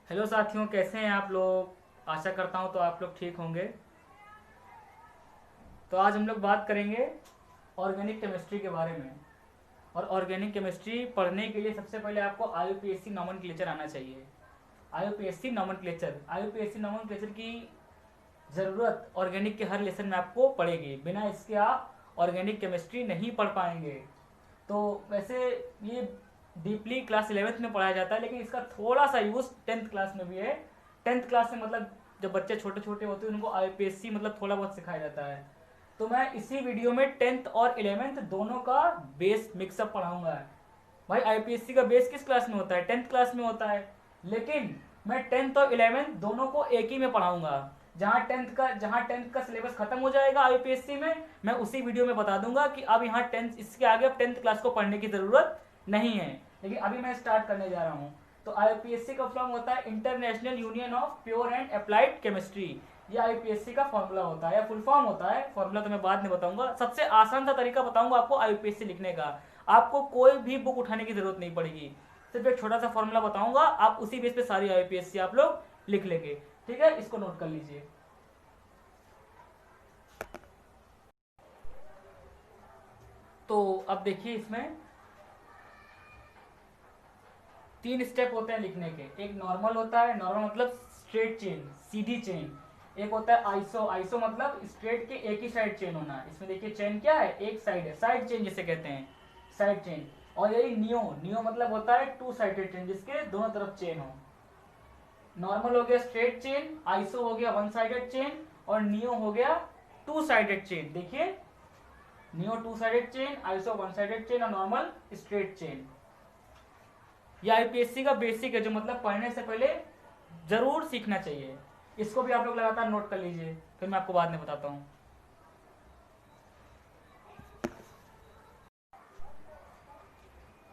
Hello साथियों, कैसे हैं आप लोग। आशा करता हूं तो आप लोग ठीक होंगे। तो आज हम लोग बात करेंगे ऑर्गेनिक केमिस्ट्री के बारे में। और ऑर्गेनिक केमिस्ट्री पढ़ने के लिए सबसे पहले आपको आईयूपीएससी नॉमेनक्लेचर आना चाहिए। आईयूपीएससी नॉमेनक्लेचर की ज़रूरत ऑर्गेनिक के हर लेसन में आपको पड़ेगी। बिना इसके आप ऑर्गेनिक केमिस्ट्री नहीं पढ़ पाएंगे। तो वैसे ये डीपली क्लास 11th में पढ़ाया जाता है, लेकिन इसका थोड़ा सा यूज़ 10th क्लास में भी है। 10th क्लास में मतलब जब बच्चे छोटे छोटे होते हैं उनको आईपीएससी मतलब थोड़ा बहुत सिखाया जाता है। तो मैं इसी वीडियो में 10th और 11th दोनों का बेस मिक्सअप पढ़ाऊंगा। भाई आईपीएससी का बेस किस क्लास में होता है? 10th क्लास में होता है। लेकिन मैं 10th और 11th दोनों को एक ही में पढ़ाऊंगा। जहां टेंथ का सिलेबस खत्म हो जाएगा आईपीएससी में, मैं उसी वीडियो में बता दूंगा कि अब यहाँ 10th, इसके आगे अब 10th क्लास को पढ़ने की जरूरत नहीं है। लेकिन अभी मैं स्टार्ट करने जा रहा हूँ। तो आईपीएससी का फॉर्म होता है international union of pure and applied chemistry. ये आईपीएससी का फॉर्मूला होता है या फुल फॉर्म होता है। फॉर्मूला तो मैं बाद में बताऊंगा। सबसे आसान सा तरीका बताऊंगा आपको आईपीएससी लिखने का। आपको कोई भी बुक उठाने की जरूरत नहीं पड़ेगी। सिर्फ एक छोटा सा फॉर्मूला बताऊंगा, आप उसी बेस पे सारी आईपीएससी आप लोग लिख लेंगे। ठीक है, इसको नोट कर लीजिए। तो अब देखिए, इसमें 3 स्टेप होते हैं लिखने के। एक नॉर्मल होता है, नॉर्मल मतलब स्ट्रेट चेन, सीधी चेन। एक होता है आइसो, आइसो मतलब स्ट्रेट के एक ही साइड चेन होना। इसमें देखिए चेन क्या है, एक साइड है, साइड चेन जिसे कहते हैं, साइड चेन। और यही नियो, नियो मतलब होता है टू साइडेड चेन, जिसके दोनों तरफ चेन हो। नॉर्मल हो गया स्ट्रेट चेन, आइसो हो गया वन साइडेड चेन, और नियो हो गया टू साइडेड चेन। देखिए, neo two sided chain, iso one sided chain, और नॉर्मल स्ट्रेट चेन। ये आईपीएससी का बेसिक है, जो मतलब पढ़ने से पहले जरूर सीखना चाहिए। इसको भी आप लोग लगातार नोट कर लीजिए, फिर मैं आपको बाद में बताता हूँ।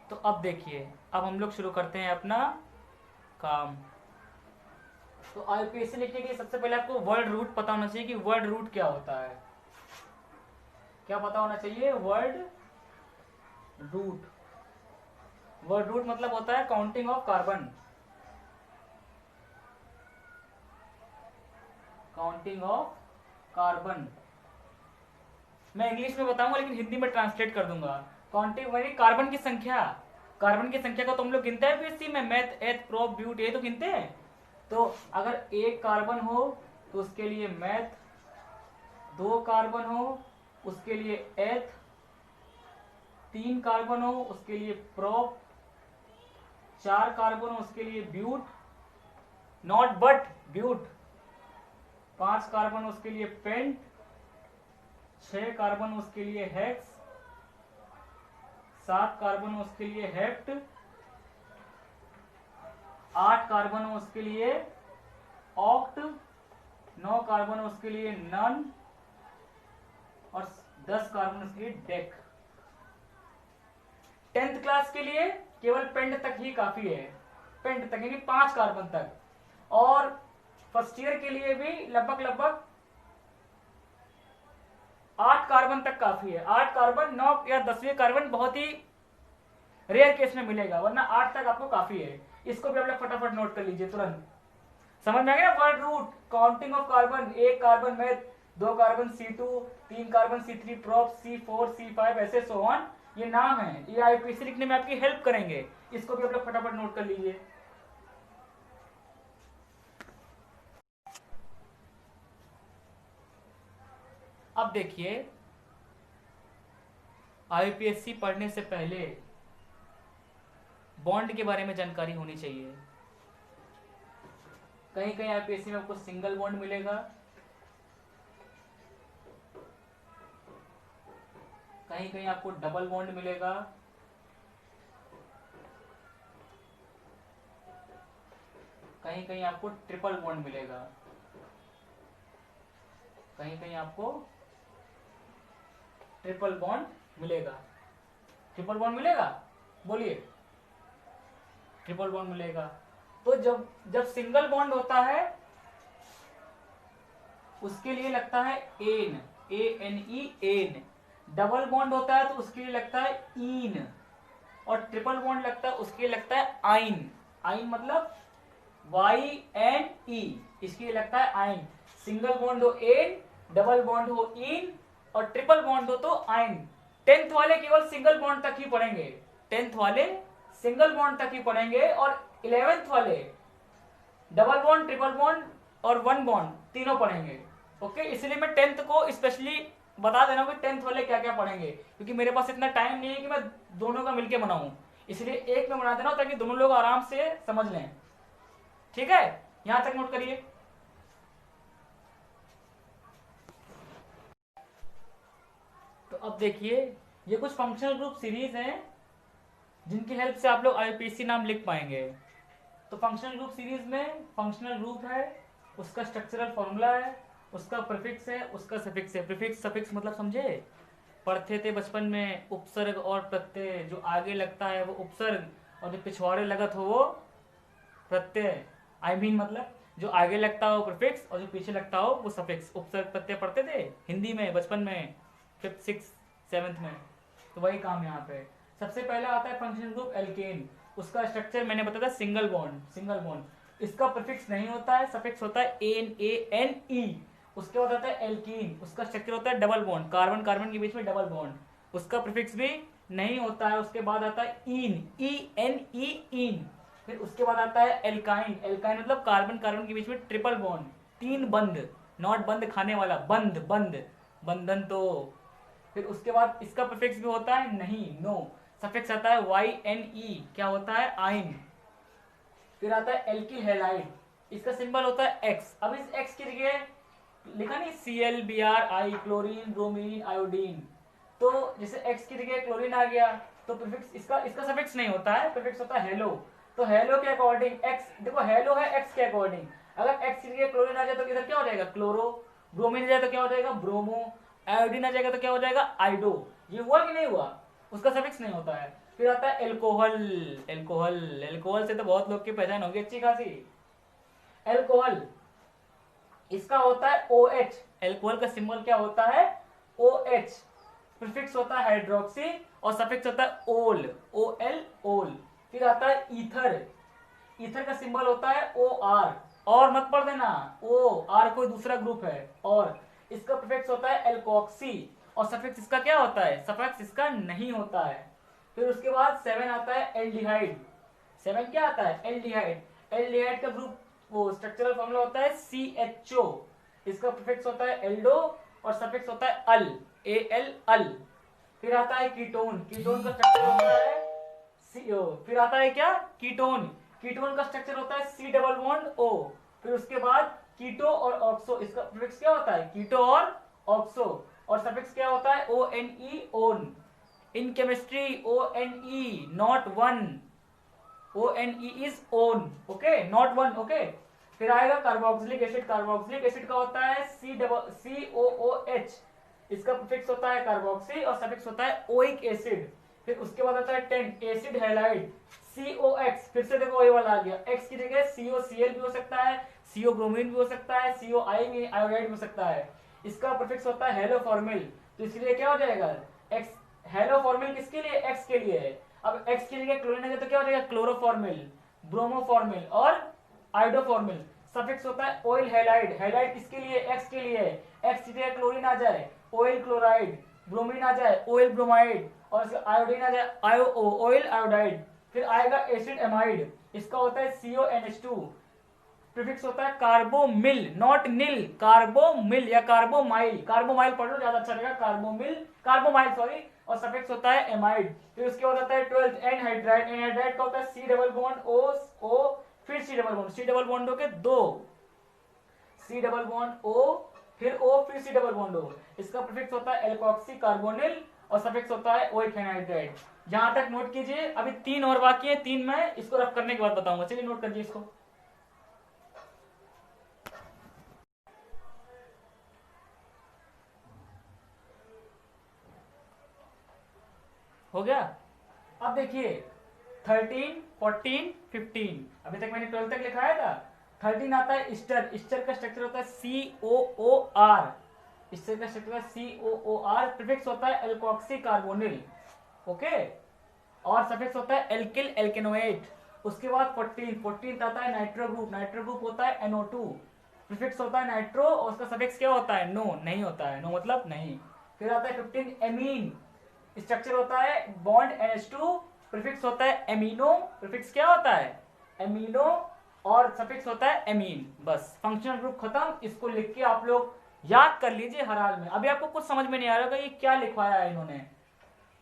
तो अब देखिए, अब हम लोग शुरू करते हैं अपना काम। तो आईपीएससी लिखने के लिए सबसे पहले आपको वर्ड रूट पता होना चाहिए कि वर्ड रूट क्या होता है। क्या पता होना चाहिए? Word root. वर्ड रूट मतलब होता है counting of carbon. Counting of carbon. मैं इंग्लिश में बताऊंगा लेकिन हिंदी में ट्रांसलेट कर दूंगा। काउंटिंग यानी कार्बन की संख्या। कार्बन की संख्या को तो हम लोग गिनते हैं पीएससी में, मैथ, एथ, प्रोप, ब्यूट, ये तो गिनते हैं। तो अगर एक कार्बन हो तो उसके लिए मैथ, दो कार्बन हो उसके लिए एथ, तीन कार्बन हो उसके लिए प्रोप, चार कार्बन हो उसके लिए ब्यूट, नॉट बट ब्यूट, पांच कार्बन उसके लिए पेंट, छह कार्बन उसके लिए हेक्स, सात कार्बन उसके लिए हेप्ट, आठ कार्बन उसके लिए ऑक्ट, नौ कार्बन उसके लिए नन, और 10 कार्बन उसके लिए डेक। 10th क्लास के लिए केवल पेंट तक ही काफी है। पेंट तक यानी 5 कार्बन तक। और फर्स्ट ईयर के लिए भी लगभग लगभग 8 कार्बन तक काफी है। 8 कार्बन, 9 या 10वें कार्बन बहुत ही रेयर केस में मिलेगा, वरना 8 तक आपको काफी है। इसको भी आप लोग फटाफट नोट कर लीजिए तुरंत। समझ में आ गया? Word root, counting of carbon, एक कार्बन में दो कार्बन C2, तीन carbon C3, prop C4, C5, ऐसे सो ऑन। ये नाम है, ये आईपीसी लिखने में आपकी हेल्प करेंगे। इसको भी आप लोग फटाफट नोट कर लीजिए। अब देखिए, आईपीएससी पढ़ने से पहले बॉन्ड के बारे में जानकारी होनी चाहिए। कहीं कहीं आईपीएससी में आपको सिंगल बॉन्ड मिलेगा, कहीं कहीं आपको डबल बॉन्ड मिलेगा, कहीं कहीं आपको ट्रिपल बॉन्ड मिलेगा, कहीं कहीं आपको ट्रिपल बॉन्ड मिलेगा। ट्रिपल बॉन्ड मिलेगा, बोलिए। ट्रिपल बॉन्ड मिलेगा। तो जब जब सिंगल बॉन्ड होता है उसके लिए लगता है ane, ANE, ane. Double bond होता है तो उसके लिए लगता है इन। और ट्रिपल बॉन्ड लगता है उसके लिए लगता है आइन। आइन मतलब YNE, इसके लिए लगता है आइन। सिंगल बॉन्ड हो एन, डबल बॉन्ड हो इन, और ट्रिपल बॉन्ड हो तो आइन। 10th वाले केवल सिंगल बॉन्ड तक ही पढ़ेंगे, 10th वाले सिंगल बॉन्ड तक ही पढ़ेंगे, और 11th वाले डबल बॉन्ड, ट्रिपल बॉन्ड और वन बॉन्ड तीनों पढ़ेंगे। ओके, इसलिए मैं 10th को स्पेशली बता दे रहा हूँ कि 10th वाले क्या क्या पढ़ेंगे, क्योंकि मेरे पास इतना टाइम नहीं है कि मैं दोनों का मिलके बनाऊं, इसलिए एक में बना दे रहा हूं ताकि दोनों लोग आराम से समझ लें। ठीक है, यहां तक नोट करिए। तो अब देखिए, ये कुछ फंक्शनल ग्रुप सीरीज हैं जिनकी हेल्प से आप लोग आईपीसी नाम लिख पाएंगे। तो फंक्शनल ग्रुप सीरीज में फंक्शनल ग्रुप है, उसका स्ट्रक्चरल फॉर्मूला है, उसका प्रीफिक्स है, उसका सफिक्स है। प्रीफिक्स सफिक्स मतलब समझे, पढ़ते थे बचपन में, उपसर्ग और प्रत्यय, जो आगे लगता है वो उपसर्ग और जो पिछवाड़े लगत हो वो प्रत्यय। आई मीन मतलब जो आगे लगता हो प्रीफिक्स और जो पीछे लगता हो वो सफिक्स। उपसर्ग प्रत्यय पढ़ते थे हिंदी में बचपन में, 5th 6th 7th में, तो वही काम यहाँ पे। सबसे पहले आता है फंक्शनल ग्रुप एल्केन। उसका स्ट्रक्चर मैंने बताया था, सिंगल बॉन्ड, सिंगल बॉन्ड। इसका प्रीफिक्स नहीं होता है, सफिक्स होता है NaNe। उसके बाद आता है एल्कीन, उसका स्ट्रक्चर होता है डबल बॉन्ड, कार्बन कार्बन के बीच में डबल बॉन्ड, उसका प्रीफिक्स भी नहीं होता है। उसके बाद आता है ईन, ENE ईन। फिर उसके बाद आता है एल्काइन, एल्काइन मतलब कार्बन कार्बन के बीच में ट्रिपल बॉन्ड, तीन बंद, नॉट बंद खाने वाला, बंद बंद, बंधन। तो फिर उसके बाद इसका प्रीफिक्स भी होता है नहीं, नो। सफिक्स आता है YNE, क्या होता है, आइन। फिर आता है एल्किल हैलाइड, इसका सिंबल होता है X। अब इस X की जगह लिखा नहीं ClBrI, क्लोरीन, ब्रोमीन, आयोडीन। तो जैसे X की जगह क्लोरीन आ गया तो प्रीफिक्स इसका इसका सफिक्स नहीं होता है, प्रीफिक्स होता है हेलो। तो हेलो के अकॉर्डिंग X, देखो हेलो है X के अकॉर्डिंग, अगर X की जगह क्लोरीन आ जाए तो इधर क्या हो जाएगा, क्लोरो। ब्रोमीन आ जाए तो क्या हो जाएगा, ब्रोमो। आयोडीन आ जाएगा तो क्या हो जाएगा, आइडो। ये हुआ कि नहीं हुआ, उसका सफिक्स नहीं होता है। फिर आता है एल्कोहल, एल्कोहल, एल्कोहल से तो बहुत लोग की पहचान होगी अच्छी खासी। एल्कोहल, इसका होता है OH, एल्कोहल का सिंबल क्या होता है, OH। प्रीफिक्स होता है हाइड्रोक्सी और सफिक्स होता है ओल, OL, ओल। फिर आता है ईथर, ईथर का सिंबल होता है OR, और मत पढ़ देना, OR कोई दूसरा ग्रुप है। और इसका प्रीफिक्स होता है एल्कोक्सी और सफिक्स इसका क्या होता है, सफिक्स इसका नहीं होता है। फिर उसके बाद 7 आता है एल्डिहाइड। 7 क्या आता है, एल्डिहाइड। एल्डिहाइड का ग्रुप वो स्ट्रक्चरल फॉर्मूला होता है CHO। इसका प्रीफिक्स होता है एल्डो और सफिक्स होता है अल, AL, अल। फिर आता है कीटोन, कीटोन का स्ट्रक्चर होता है CO। फिर आता है क्या, कीटोन, कीटोन का स्ट्रक्चर होता है C डबल बॉन्ड O। फिर उसके बाद कीटो और ऑक्सो, इसका प्रीफिक्स क्या होता है, कीटो और ऑक्सो, और सफिक्स क्या होता है ONE, own. In chemistry ONE, not one, ONE is own, okay, not one, okay. फिर आएगा कार्बोक्सिलिक एसिड, कार्बोक्सिलिक एसिड का होता है COOH। इसका प्रीफिक्स होता है कार्बोक्सी और सफिक्स होता है ओइक एसिड। फिर उसके बाद आता है 10 एसिड हैलाइड, COX। फिर से देखो वही वाला आ गया, X की जगह COCl भी हो सकता है, CO ब्रोमीन भी हो सकता है, COI भी, आयोडाइड भी हो सकता है। इसका प्रीफिक्स होता है हेलोफॉर्मिल, तो इसके लिए क्या हो जाएगा, X। हेलोफॉर्मिल किसके लिए, X के लिए है। अब X की जगह क्लोरीन आ जाए तो क्या हो जाएगा, क्लोरोफॉर्मिल, ब्रोमोफॉर्मिल और आइडोफॉर्मिल। सफिक्स होता है ऑयल हैलाइड, हैलाइड किसके लिए, X के लिए। X की जगह क्लोरीन आ जाए ऑयल क्लोराइड, ब्रोमीन आ जाए ऑयल ब्रोमाइड, और आयोडीन आ जाए ऑयल आयोडाइड। फिर आएगा एसिड एमाइड, इसका होता है CONH2। प्रीफिक्स होता है कार्बोमिल, नॉट निल, कार्बोमिल या कार्बोमाइल, कार्बोमाइल पढ़ लो ज्यादा अच्छा रहेगा, कार्बोमिल, कार्बोमाइल सॉरी। और सफिक्स होता है एमाइड। फिर उसके बाद आता है 12th एनहाइड्राइड, एनहाइड्राइड का होता है C डबल बॉन्ड O, फिर C double bond, C double bond हो के दो, C डबल बॉन्ड O, फिर O, फिर C डबल बॉन्ड O। इसका प्रीफिक्स होता है एल्कोक्सी कार्बोनिल और सफिक्स होता है ओइक एनहाइड्राइड। जहां तक नोट कीजिए, अभी 3 और बाकी है, 3 मैं इसको रफ करने के बाद बताऊंगा, चलिए नोट करिए इसको। हो गया। अब देखिए 13, 14, 15, अभी तक मैंने 12 तक लिखाया था। 13 आता है ईस्टर, ईस्टर का स्ट्रक्चर होता है COOR, ईस्टर का स्ट्रक्चर है COOR। प्रीफिक्स होता है एल्कोक्सी कार्बोनिल, ओके, और सफिक्स होता है एल्किल एल्केनोएट। उसके बाद 14 आता है नाइट्रो ग्रुप। नाइट्रो ग्रुप होता है NO2, प्रीफिक्स होता है नाइट्रो और उसका सफिक्स क्या होता है? नो, नहीं होता है, नो मतलब नहीं। फिर आता है 15 एमीन, स्ट्रक्चर होता है बॉन्ड NH2, प्रीफिक्स होता है एमिनो, प्रीफिक्स क्या होता है? एमिनो और सफिक्स होता है एमीन। बस फंक्शनल ग्रुप खत्म। इसको लिख के आप लोग याद कर लीजिए हर हाल में। अभी आपको कुछ समझ में नहीं आ रहा होगा ये क्या लिखवाया है इन्होंने।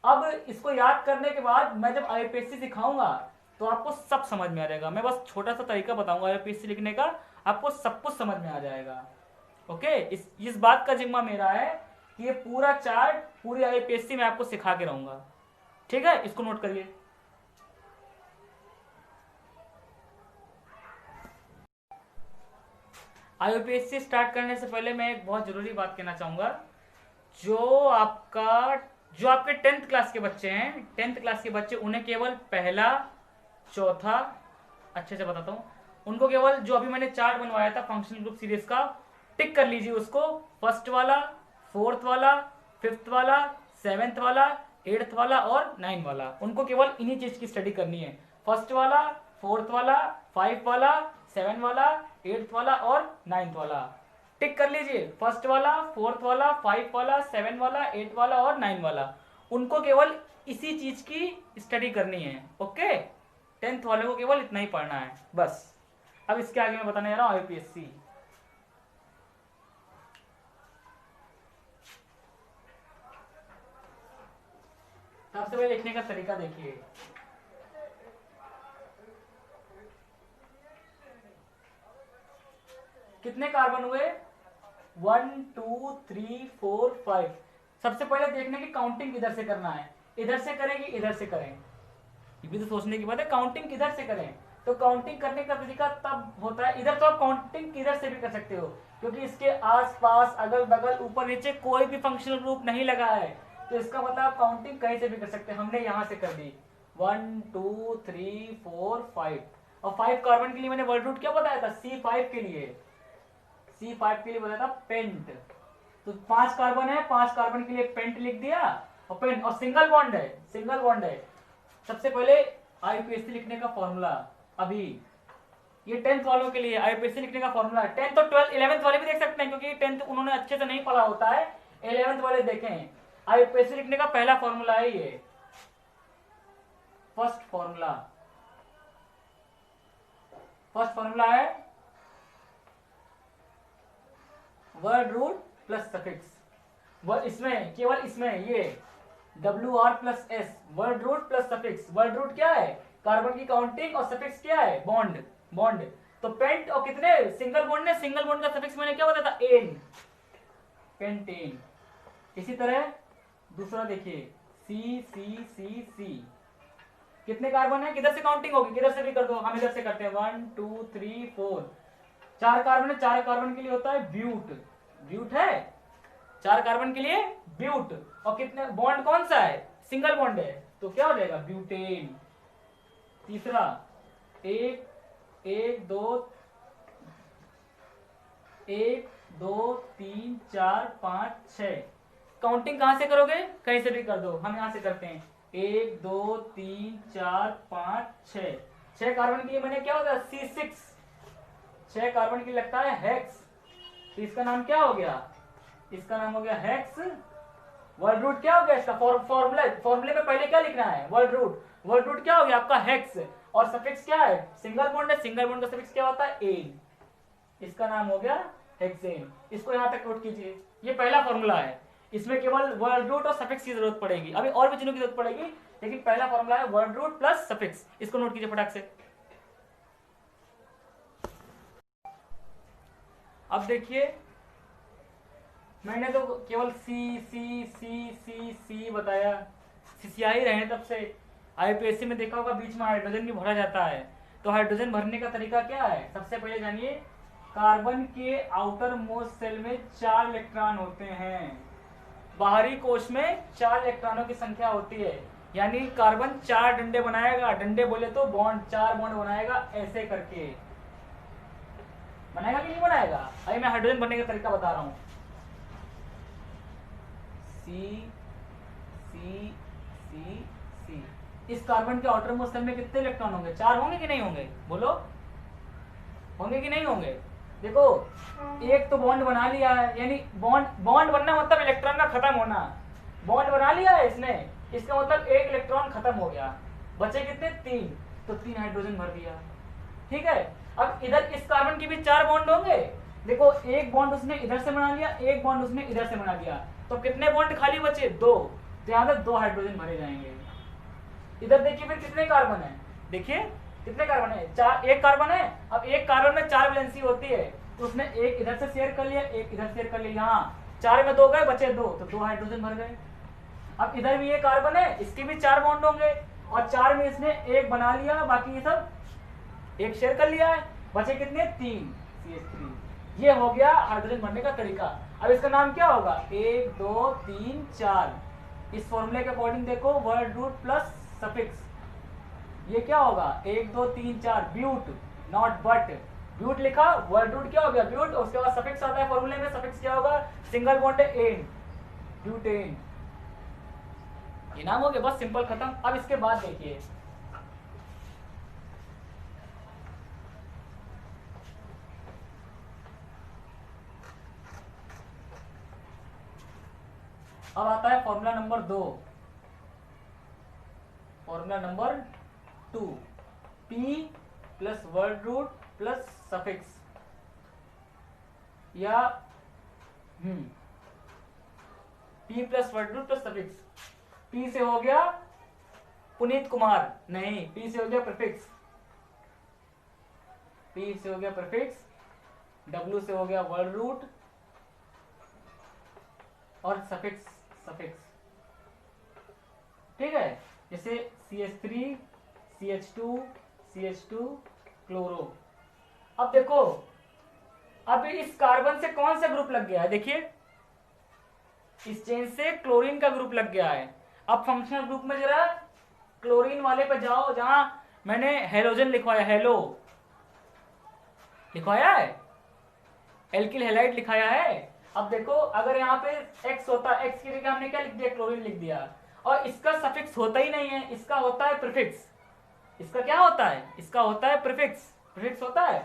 अब इसको याद करने के बाद मैं जब IUPAC सिखाऊंगा तो आपको सब समझ में आ जाएगा। मैं बस छोटा सा तरीका बताऊंगा IUPAC लिखने का, आपको सब कुछ समझ में आ जाएगा। ओके, इस बात का जिम्मा मेरा है कि ये पूरा चार्ट पूरी IUPAC में आपको सिखा के रहूंगा। ठीक है, इसको नोट करिए। IUPAC स्टार्ट करने से पहले मैं एक बहुत जरूरी बात कहना चाहूंगा। जो आपके 10th क्लास के बच्चे हैं, 10th क्लास के बच्चे, उन्हें केवल पहला, चौथा, अच्छे से बताता हूँ, उनको केवल जो अभी मैंने चार्ट बनवाया था फंक्शनल ग्रुप सीरीज का, टिक कर लीजिए उसको। फर्स्ट वाला, फोर्थ वाला, फिफ्थ वाला, सेवेंथ वाला, 8th वाला और 9th वाला, उनको केवल इन्हीं चीज की स्टडी करनी है। फर्स्ट वाला, फोर्थ वाला, 5 वाला, 7 वाला, 8th वाला और 9th वाला टिक कर लीजिए। फर्स्ट वाला, फोर्थ वाला, 5 वाला, 7 वाला, 8 वाला और 9 वाला, उनको केवल इसी चीज की स्टडी करनी है। ओके, 10th वाले को केवल इतना ही पढ़ना है बस। अब इसके आगे मैं बताने जा रहा हूं IUPAC। सबसे पहले लिखने का तरीका देखिए। कितने कार्बन हुए? 1 2 3 4 5। सबसे पहले देखने की काउंटिंग किधर से करना है, इधर से करें कि इधर से करें, ये भी तो सोचने की बात है। काउंटिंग किधर से करें, तो काउंटिंग करने का तरीका तब होता है, इधर तो आप काउंटिंग किधर से भी कर सकते हो क्योंकि इसके आसपास, अगल बगल, ऊपर नीचे कोई भी फंक्शनल ग्रुप नहीं लगा है, तो इसका मतलब आप काउंटिंग कहीं से भी कर सकते हैं। हमने यहां से कर दी 1 2 3 4 5, और 5 कार्बन के लिए मैंने वर्ड रूट क्या बताया था? C5 के लिए, C5 के लिए बताया था पेंट। तो 5 कार्बन है, 5 कार्बन के लिए पेंट लिख दिया, और पेंट और सिंगल बॉन्ड है, सिंगल बॉन्ड है। सबसे पहले IUPAC लिखने का फॉर्मूला, अभी ये 10th वालों के लिए IUPAC लिखने का फॉर्मूला है। 10th और 12th 11th वाले भी देख सकते हैं क्योंकि 10th उन्होंने अच्छे से नहीं पढ़ा होता है, 11th वाले देखें। IUPAC लिखने का पहला फॉर्मूला है ये, फर्स्ट फॉर्मूला है वर्ड रूट प्लस सफिक्स। इसमें केवल इसमें ये WR plus S, word root plus suffix. Word root क्या है? कार्बन की काउंटिंग, और सफिक्स क्या है? बॉन्ड। तो पेंट और कितने सिंगल बॉन्ड ने, सिंगल बॉन्ड का सफिक्स मैंने क्या बताया था? Ane, pentane. इसी तरह दूसरा देखिए C कितने कार्बन है, किधर से काउंटिंग होगी, किधर से भी कर दो, हम इधर से करते हैं 1 2 3 4। 4 कार्बन है, 4 कार्बन के लिए होता है ब्यूट है, 4 कार्बन के लिए ब्यूट। और कितने बॉन्ड कौन सा है? सिंगल बॉन्ड है, तो क्या हो जाएगा? ब्यूटेन। तीसरा 1 2 3 4 5 6। काउंटिंग कहां से करोगे? कहीं से भी कर दो, हम यहां से करते हैं 1 2 3 4 5 6। 6 कार्बन के लिए मैंने क्या होगा? C6। 6 कार्बन की लगता है हेक्स, तो इसका नाम क्या हो गया? इसका नाम हो गया हेक्स। वर्ड रूट क्या हो गया इसका? फॉर्मूले में पहले क्या लिखना है? वर्ड रूट क्या हो गया आपका? हेक्स। और सफिक्स क्या है? सिंगल बॉन्ड है, सिंगल बॉन्ड का सफिक्स क्या होता है? एन। इसका नाम हो गया हेक्सेन। इसको यहां तक नोट कीजिए, ये पहला फॉर्मूला है। इसमें केवल वर्ड रूट और सफिक्स की जरूरत पड़ेगी, अभी और भी चीजों की जरूरत पड़ेगी, लेकिन पहला फॉर्मूला है वर्ड रूट प्लस सफिक्स। इसको नोट कीजिए फटाक से। अब देखिए, मैंने तो केवल सी बताया, सिसिया ही रहे तब से। IUPAC में देखा होगा बीच में हाइड्रोजन भी भरा जाता है, तो हाइड्रोजन भरने का तरीका क्या है? सबसे पहले जानिए, कार्बन के आउटर मोस्ट सेल में 4 इलेक्ट्रॉन होते हैं, बाहरी कोश में 4 इलेक्ट्रॉनों की संख्या होती है, यानी कार्बन 4 डंडे बनाएगा। डंडे बोले तो बॉन्ड, 4 बॉन्ड बनाएगा, ऐसे करके बनाएगा कि नहीं बनाएगा? अभी मैं हाइड्रोजन बनने का तरीका बता रहा हूं। C इस कार्बन के आउटर मोस्ट शेल में कितने इलेक्ट्रॉन होंगे? 4 होंगे कि नहीं होंगे? बोलो, होंगे कि नहीं होंगे? देखो एक तो बॉन्ड बना लिया है, यानी बॉन्ड बनना मतलब इलेक्ट्रॉन का खत्म होना। बॉन्ड बना लिया है इसने, इसका मतलब एक इलेक्ट्रॉन खत्म हो गया, बचे कितने? 3, तो 3 हाइड्रोजन भर दिया। ठीक है, अब इधर इस कार्बन के भी 4 बॉन्ड होंगे। देखो एक बॉन्ड उसने इधर से बना लिया, एक बॉन्ड उसने इधर से बना लिया, तो कितने बॉन्ड खाली बचे? 2, तो यहाँ पर 2 हाइड्रोजन भरे जाएंगे। इधर देखिए फिर कितने कार्बन है, देखिए कितने कार्बन है? 4, एक कार्बन है। अब एक कार्बन में 4 वैलेंसी होती है, तो उसने एक इधर से शेयर कर लिया, एक इधर शेयर कर लिया, यहाँ 4 में 2 गए, बचे 2, तो 2 हाइड्रोजन भर गए। अब इधर भी एक कार्बन है, इसके भी 4 बॉन्ड होंगे, और 4 में इसने एक बना लिया, बाकी ये सब एक शेयर कर लिया है, बचे कितने? 3, CH3। ये हो गया हाइड्रोजन भरने का तरीका। अब इसका नाम क्या होगा? 1 2 3 4। इस फॉर्मूले के अकॉर्डिंग देखो, वर्ड रूट प्लस सफिक्स, ये क्या होगा? 1 2 3 4, ब्यूट, नॉट बट। ब्यूट लिखा, वर्ड रूट क्या हो गया? ब्यूट, और उसके बाद सफिक्स आता है फॉर्मूले में। सफिक्स क्या होगा? सिंगल बॉन्ड है एन, ब्यूटेन। ये नाम हो गया, बस सिंपल, खत्म। अब इसके बाद देखिए, अब आता है formula number 2, formula number 2, P plus word root plus suffix, या P plus word root plus suffix. P से हो गया पुनीत कुमार, नहीं, P से हो गया प्रीफिक्स, P से हो गया प्रीफिक्स, W से हो गया वर्ड रूट, और सफिक्स सफिक्स। ठीक है, जैसे CH3 CH2 CH2 क्लोरो। अब देखो, अब इस कार्बन से कौन सा ग्रुप लग गया है? देखिए इस चेन से क्लोरीन का ग्रुप लग गया है। अब फंक्शनल ग्रुप में जरा क्लोरीन वाले पे जाओ, जहां मैंने हेलोजन लिखवाया, हेलो लिखवाया है, एल्किल हैलाइड लिखाया है। अब देखो अगर यहाँ पे X होता, X की जगह हमने क्या लिख दिया? क्लोरीन लिख दिया, और इसका सफिक्स होता ही नहीं है, इसका होता है प्रीफिक्स। इसका क्या होता है? इसका होता है प्रीफिक्स, प्रीफिक्स होता है।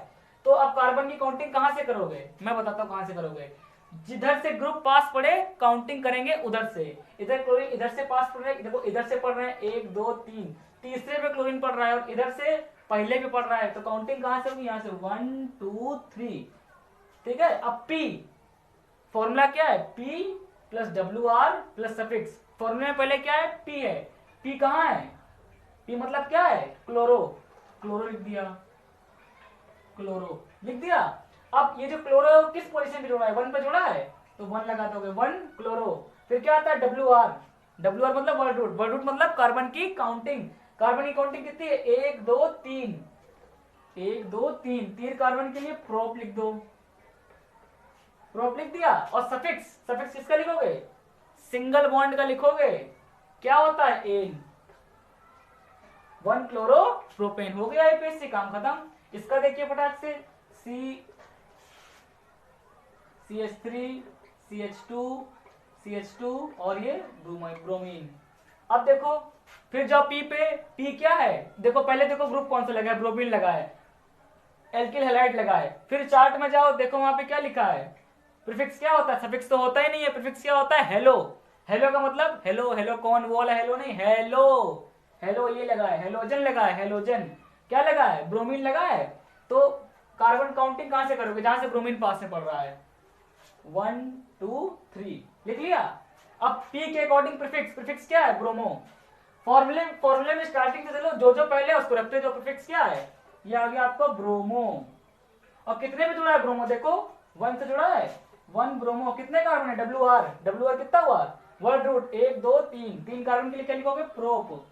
तो अब कार्बन की काउंटिंग कहां से करोगे? मैं बताता हूं कहां से करोगे। जिधर से ग्रुप पास पड़े काउंटिंग करेंगे उधर से। इधर क्लोरीन इधर से पास पड़ रहा है, देखो इधर से पढ़ रहे हैं 1 2 3, तीसरे पे क्लोरीन पढ़ रहा है, और इधर से पहले पे पढ़ रहा है, तो काउंटिंग कहां से होगी? यहाँ से 1 2 3। ठीक है, अब P फॉर्मूला क्या है? P plus WR plus suffix. फॉर्मूले में पहले क्या है? P है। P कहाँ है? P मतलब क्या है? क्लोरो, क्लोरो लिख दिया, क्लोरो लिख दिया। अब ये जो क्लोरो किस पोजीशन पे जोड़ा है? 1 पे जोड़ा है, तो 1 लगा दोगे, 1 क्लोरो। फिर क्या आता है? WR, WR मतलब वर्ड रूट, वर्ड रूट मतलब कार्बन की काउंटिंग। कार्बन की काउंटिंग कितनी है? 1 2 3, 1 2 3, 3 कार्बन के लिए प्रोप लिख दो, प्रोप लिख दिया। और सफिक्स, सफिक्स किसका लिखोगे? सिंगल बॉन्ड का लिखोगे, क्या होता है? Ane, 1 chloro propane. हो गया APHC, काम खत्म। इसका देखिए फटाक से, CH3 CH2 CH2, और ये ब्रोमीन। अब देखो फिर जाओ P पे, P क्या है? देखो पहले देखो ग्रुप कौन सा लगा है? ब्रोमीन लगा है, एल्किल हैलाइड लगा है। फिर चार्ट में जाओ, देखो वहां पे क्या लिखा है? प्रीफिक्स क्या होता है? सफिक्स तो होता ही नहीं है। प्रीफिक्स क्या होता है? हेलो। हेलो का मतलब हेलो, हेलो कौन? वो वाला हेलो नहीं, हेलो, हेलो ये लगा है, हेलोजन लगा है, हेलोजन क्या लगा है? ब्रोमीन लगा है। तो कार्बन काउंटिंग कहां से करोगे? जहां से ब्रोमीन पास में पड़ रहा है, 1 2 3 लिख लिया। अब P के अकॉर्डिंग प्रीफिक्स, प्रीफिक्स क्या है? ब्रोमो। फॉर्मूले में स्टार्टिंग से चलो, जो जो पहले है उसको रखते, जो प्रीफिक्स क्या है? ये आ गया आपको ब्रोमो। और कितने में जुड़ा है ब्रोमो? देखो 1 से जुड़ा है, 1 ब्रोमो। कितने कार्बन है? WR, WR कितना हुआ? वर्ड रूट 1 2 3, 3 कार्बन के लिए क्या लिखोगे? प्रोप।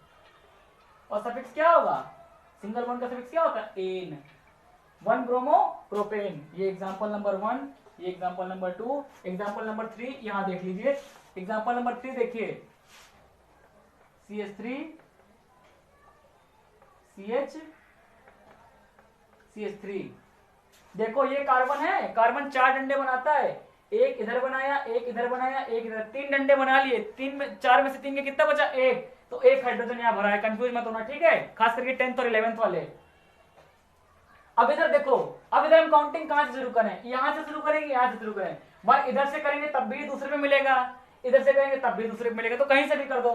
और सफिक्स क्या होगा? सिंगल बॉन्ड का सफिक्स क्या होता है? Ane, 1 bromo propane. ये एग्जांपल नंबर 1, ये एग्जांपल नंबर 2, एग्जांपल नंबर 3 यहां देख लीजिए। एग्जांपल नंबर 3 देखिए, CH3 CH3। देखो ये कार्बन है, कार्बन 4 डंडे बनाता है, एक इधर बनाया, एक इधर बनाया, एक इधर, 3 डंडे बना लिए। 4 में से 3 के कितना बचा? 1। तो एक हाइड्रोजन यहाँ भरा है, कंफ्यूज मत होना, ठीक है, खास करके 10th और 11th वाले। अब इधर देखो, अब इधर हम काउंटिंग कहां से शुरू करें, यहां से शुरू करेंगे, यहां से शुरू करें, बार इधर से करेंगे तब भी दूसरे पे मिलेगा, इधर से करेंगे तब भी दूसरे पे मिलेगा, तो कहीं से भी कर दो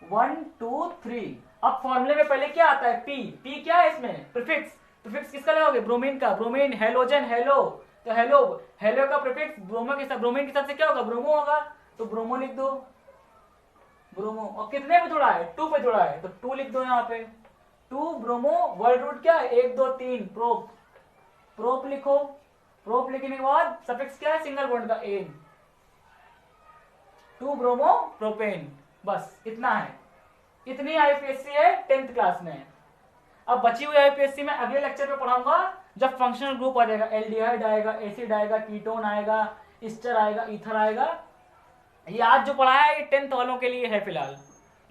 1 2 3। अब फॉर्मूले में पहले क्या आता है, पी, पी क्या है इसमें, प्रीफिक्स, प्रीफिक्स किसका लगाओगे, ब्रोमीन का, ब्रोमीन, हेलोजन, हेलो, तो हेलो, हेलो का प्रीफिक्स ब्रोमो के साथ, ब्रोमीन के साथ से क्या होगा, ब्रोमो होगा, तो ब्रोमो लिख दो, ब्रोमो। और कितने पे जुड़ा है, 2 पे जुड़ा है, तो 2 लिख दो यहाँ पे, 2 ब्रोमो, वर्ड रूट क्या है 1 2 3, प्रोप, प्रोप लिखो, प्रोप लिखने के बाद सफिक्स क्या है, सिंगल बॉन्ड का एन, 2 ब्रोमो प्रोपेन, बस इतना है। इतनी आईपीएससी है 10th क्लास में। अब बची हुई आईपीएससी में अगले लेक्चर में पढ़ाऊंगा जब फंक्शनल ग्रुप आ जाएगा, एल्डिहाइड आएगा, एसिड आएगा, कीटोन आएगा, ईस्टर आएगा, ईथर आएगा। ये आज जो पढ़ाया है ये 10th वालों के लिए है फिलहाल।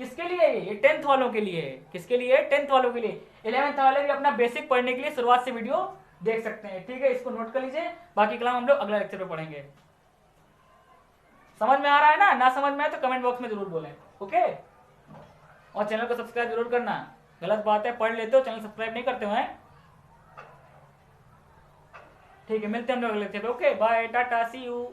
किसके लिए, ये 10th वालों के लिए है, किसके लिए, 10th वालों के लिए। 11th वाले भी अपना बेसिक पढ़ने के लिए शुरुआत से वीडियो देख सकते हैं, ठीक है, इसको नोट कर लीजिए, बाकी कलाम हम लोग अगला लेक्चर में पढ़ेंगे। समझ में आ रहा है ना समझ में आए तो कमेंट बॉक्स में जरूर बोलें, ओके। और चैनल को सब्सक्राइब जरूर करना, गलत बात है, पढ़ लेते हो चैनल सब्सक्राइब नहीं करते हो, हैं, ठीक है, मिलते हैं हम लोग अगले लेक्चर पे, okay, bye, tata, see you.